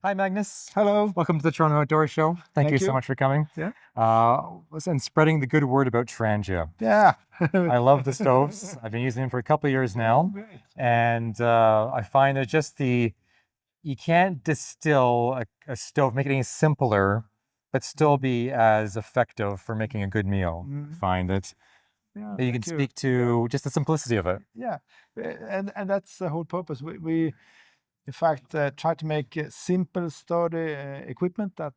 Hi, Magnus. Hello. Welcome to the Toronto Outdoor Show. Thank you so much for coming. Yeah. And spreading the good word about Trangia. Yeah. I love the stoves. I've been using them for a couple of years now. Great. And I find that you can't distill a stove, make it any simpler, but still be as effective for making a good meal. Find it. Yeah, You can thank you. speak to just the simplicity of it. Yeah, and that's the whole purpose. We in fact try to make simple, sturdy equipment that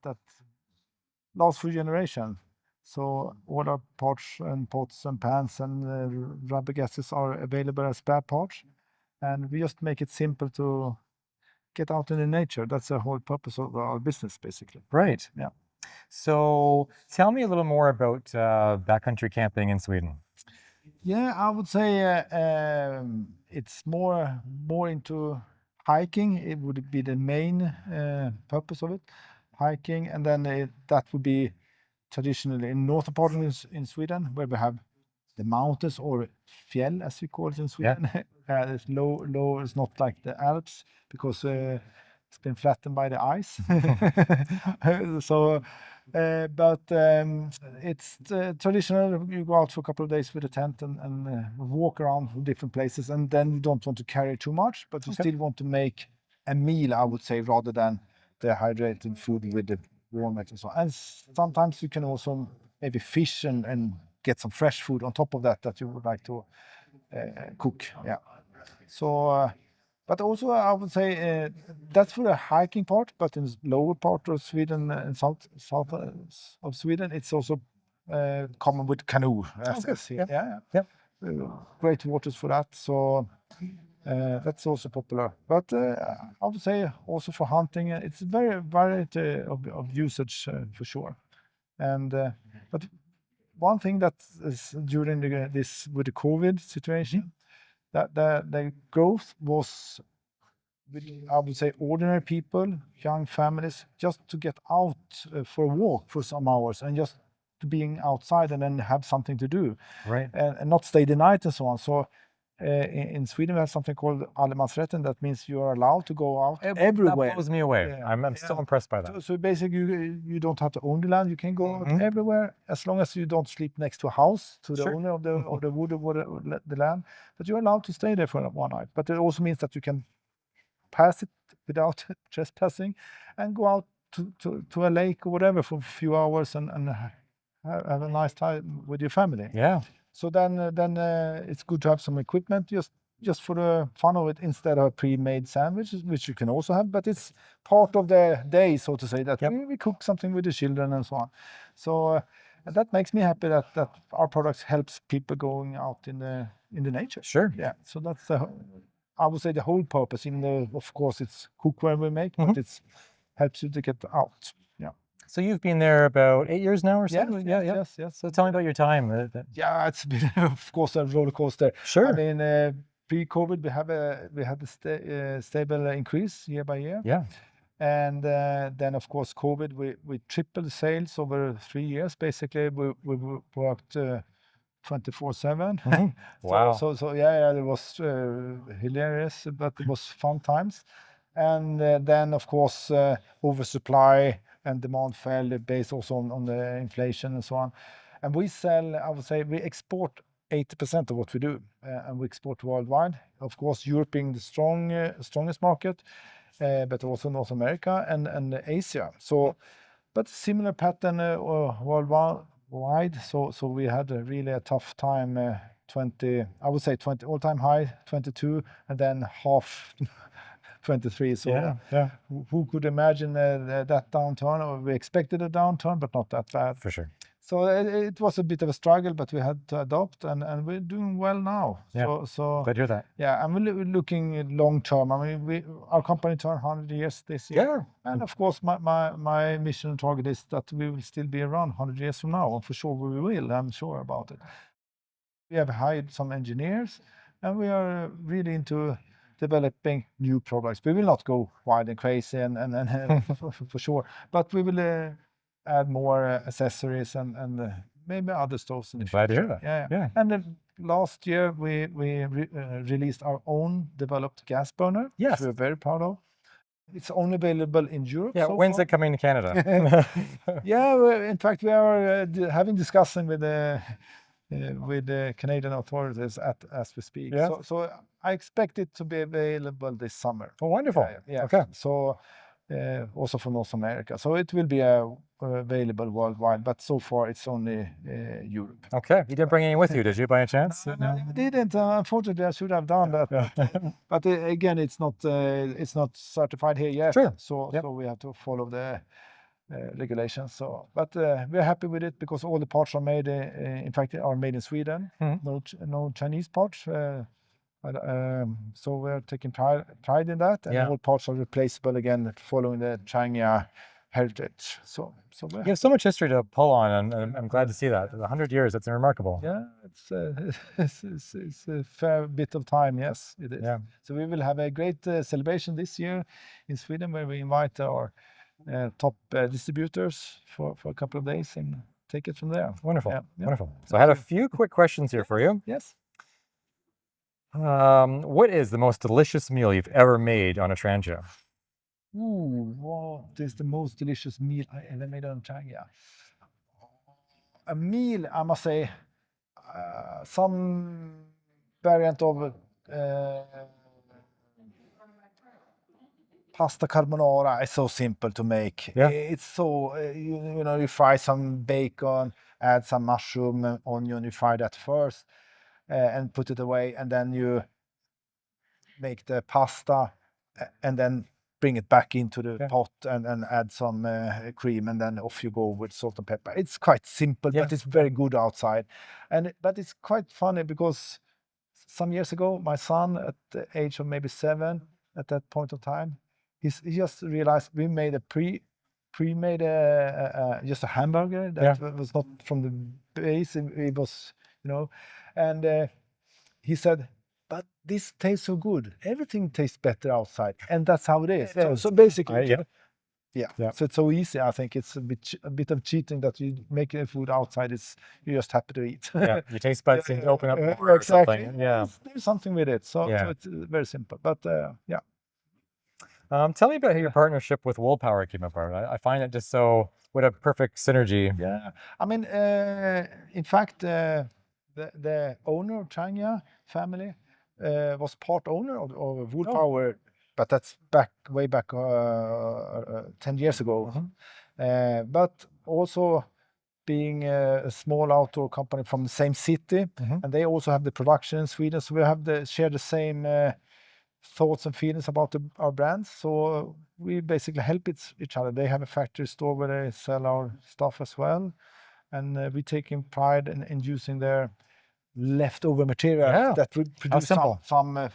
lasts for generations. So all our parts and pots and pans and rubber gaskets are available as spare parts, and we just make it simple to get out in the nature. That's the whole purpose of our business, basically. Right. Yeah. So tell me a little more about backcountry camping in Sweden. Yeah, I would say it's more into hiking. It would be the main purpose of it, hiking, and then that would be traditionally in northern part in Sweden, where we have the mountains or fjäll, as we call it in Sweden. It's low. It's not like the Alps because it's been flattened by the ice. So, but it's traditional. You go out for a couple of days with a tent and walk around different places, and then you don't want to carry too much, but you still want to make a meal, I would say, rather than the hydrated food with the walnut and so on. And sometimes you can also maybe fish and get some fresh food on top of that you would like to cook. Yeah. So, but also I would say that's for the hiking part. But in the lower part of Sweden and south of Sweden, it's also common with canoe. Yeah. Great waters for that. So that's also popular. But I would say also for hunting, it's very variety of usage for sure. And but one thing that is during this with the COVID situation, that the growth was with, I would say, ordinary people, young families, just to get out for a walk for some hours and just to being outside and then have something to do, Right. and not stay the night and so on. So in Sweden, we have something called allemansrätten. That means you are allowed to go out everywhere. That blows me away. Yeah. I'm still impressed by that. So basically, you don't have to own the land. You can go out everywhere as long as you don't sleep next to a house to the owner of the wood or the land. But you're allowed to stay there for one night. But it also means that you can pass it without trespassing and go out to a lake or whatever for a few hours and have a nice time with your family. Yeah. So then it's good to have some equipment just for the fun of it instead of a pre-made sandwich, which you can also have, but it's part of the day, so to say, that we cook something with the children and so on. So that makes me happy that our products helps people going out in the nature. Sure. Yeah. So that's I would say the whole purpose. Of course, it's cookware we make, but it helps you to get out. Yeah. So you've been there about 8 years now or so? Yes. So tell me about your time. Yeah, it's been of course a roller coaster. Sure. I mean, pre-COVID we had a stable increase year by year. Yeah. And then of course COVID we tripled the sales over 3 years. Basically, we worked 24/7. Wow. So yeah, it was hilarious, but it was fun times. And then of course oversupply and demand fell based also on the inflation and so on. And we sell, I would say, we export 80% of what we do, and we export worldwide. Of course, Europe being the strongest market, but also North America and Asia. So, but similar pattern worldwide. So we had really a tough time. 20, I would say 20 all-time high, 22, and then half 23. So who could imagine that downturn? Or we expected a downturn, but not that bad. For sure. So it was a bit of a struggle, but we had to adopt, and we're doing well now. Yeah. So Glad to hear that. yeah, I'm looking long term. I mean, our company turned 100 years this year, and of course, my mission and target is that we will still be around 100 years from now, and for sure we will. I'm sure about it. We have hired some engineers, and we are really into developing new products. We will not go wild and crazy, and for sure, but we will add more accessories and maybe other stoves in the future. Glad to hear that. Yeah. And then last year we released our own developed gas burner, which we're very proud of. It's only available in Europe. Yeah, so when's far. it coming to Canada? Yeah, in fact, we are having discussion with the Canadian authorities as we speak. Yeah. So I expect it to be available this summer. Oh, wonderful. Yeah. Okay. So also from North America. So it will be available worldwide, but so far it's only Europe. Okay. You didn't bring any with you, did you, by any chance? No, I didn't. Unfortunately, I should have done that. But again, it's not certified here yet. Sure. So Yep. so we have to follow the regulations. So, but we're happy with it because all the parts are made. In fact, are made in Sweden. Mhm. No Chinese parts. So we're taking pride in that, and Yeah. all parts are replaceable again, following the Trangia heritage. So we're You have so much history to pull on, and I'm glad to see that. 100 years, that's remarkable. yeah, it's a fair bit of time. Yes, it is. Yeah. So we will have a great celebration this year in Sweden, where we invite our top distributors for a couple of days and take it from there. Wonderful. Yeah. Wonderful. So I had a few quick questions here for you. Yes. What is the most delicious meal you've ever made on a Trangia? Ooh, what is the most delicious meal I ever made on Trangia? A meal, I must say, some variant of pasta carbonara is so simple to make. Yeah. It's so you fry some bacon, add some mushroom and onion. You fry that first and put it away, and then you make the pasta and then bring it back into the pot and add some cream, and then off you go with salt and pepper. It's quite simple, but it's very good outside. But it's quite funny because some years ago, my son, at the age of maybe 7, at that point of time, he just realized we made a pre-made just a hamburger that was not from the base. It was, and he said, "But this tastes so good. Everything tastes better outside," and that's how it is. So basically, yeah. So it's so easy. I think it's a bit of cheating that you make a food outside. You're just happy to eat. Yeah, your taste buds seem to open up more or exactly. something. Yeah. There's something with it. So Yeah. it's very simple. But yeah. Tell me about how your partnership with Wool Power came about. I find it just so, what a perfect synergy. Yeah. I mean, in fact, the owner of Trangia family was part owner of Wool Power, but that's way back 10 years ago. But also being a small outdoor company from the same city, and they also have the production in Sweden, so we have share the same thoughts and feelings about our brands. So we basically help each other. They have a factory store where they sell our stuff as well, and we taking pride in using their leftover material that we produce some fun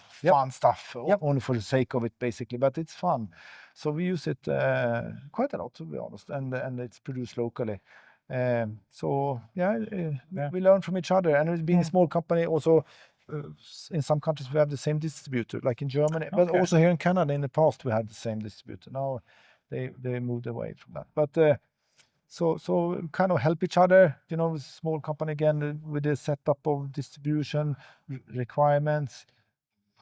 stuff only for the sake of it, basically. But it's fun, so we use it quite a lot, to be honest, and it's produced locally. So we learn from each other, and being a small company also. In some countries we have the same distributor, like in Germany, but also here in Canada. In the past we had the same distributor. Now they moved away from that. But so kind of help each other, small company again with the setup of distribution requirements.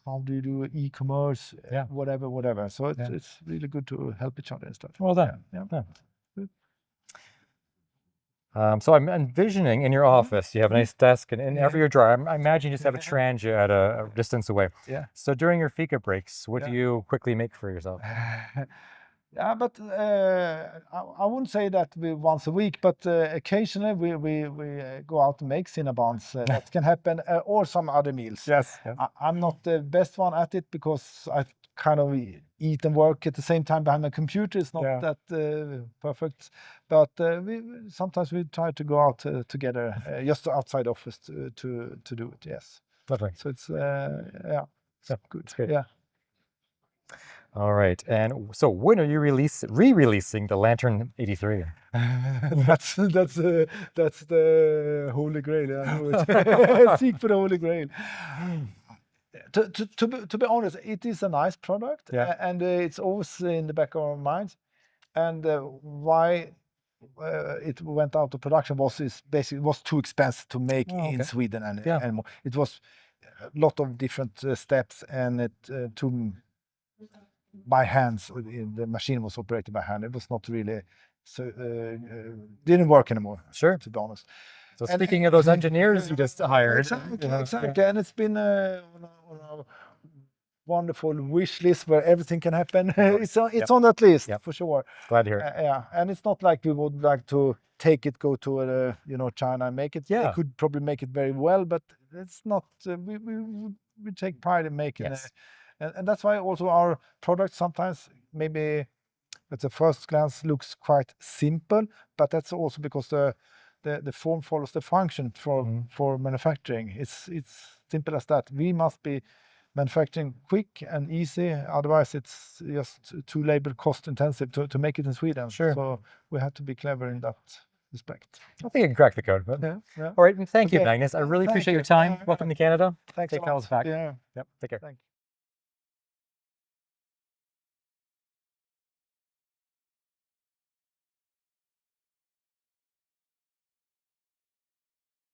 How do you do e-commerce? Whatever. So it's really good to help each other and stuff. Well done. Yeah. So I'm envisioning in your office, you have a nice desk, and in every your drawer, I imagine you just have a Trangia at a distance away. Yeah. So during your fika breaks, what do you quickly make for yourself? Yeah, but I wouldn't say that once a week, but occasionally we go out and make Cinnabons. That can happen, or some other meals. Yes. I'm not the best one at it because I kind of eat and work at the same time behind my computer. It's not that perfect, but sometimes we try to go out together, just outside office to do it. Yes. Lovely. So it's good. It's great. Yeah. All right. And so when are you re-releasing the Lantern 83? That's the Holy Grail. I know it. Seek for the Holy Grail. To be honest, it is a nice product, and it's always in the back of our minds. And why it went out of production was too expensive to make in Sweden and more. It was a lot of different steps, and it by hands. The machine was operated by hand. It was not really so didn't work anymore. Sure. To be honest. So speaking of those engineers you just hired, Exactly, and it's been on a wonderful wish list where everything can happen. It's on that list for sure. Glad to hear it. Yeah, and it's not like we would like to take it, go to China and make it. Yeah. They could probably make it very well, but it's not. We take pride in making it, and that's why also our product sometimes maybe at the first glance looks quite simple, but that's also because the form follows the function for manufacturing. It's simple as that. We must be manufacturing quick and easy, otherwise it's just too labor cost intensive to make it in Sweden. Sure. So we have to be clever in that respect. I think you can crack the code. But... Yeah. All right, and thank you, Magnus. I really Thank appreciate you. your time. Welcome to Canada. Thanks Take a lot. Carlos back. Yeah. Yep, take care. Thank you.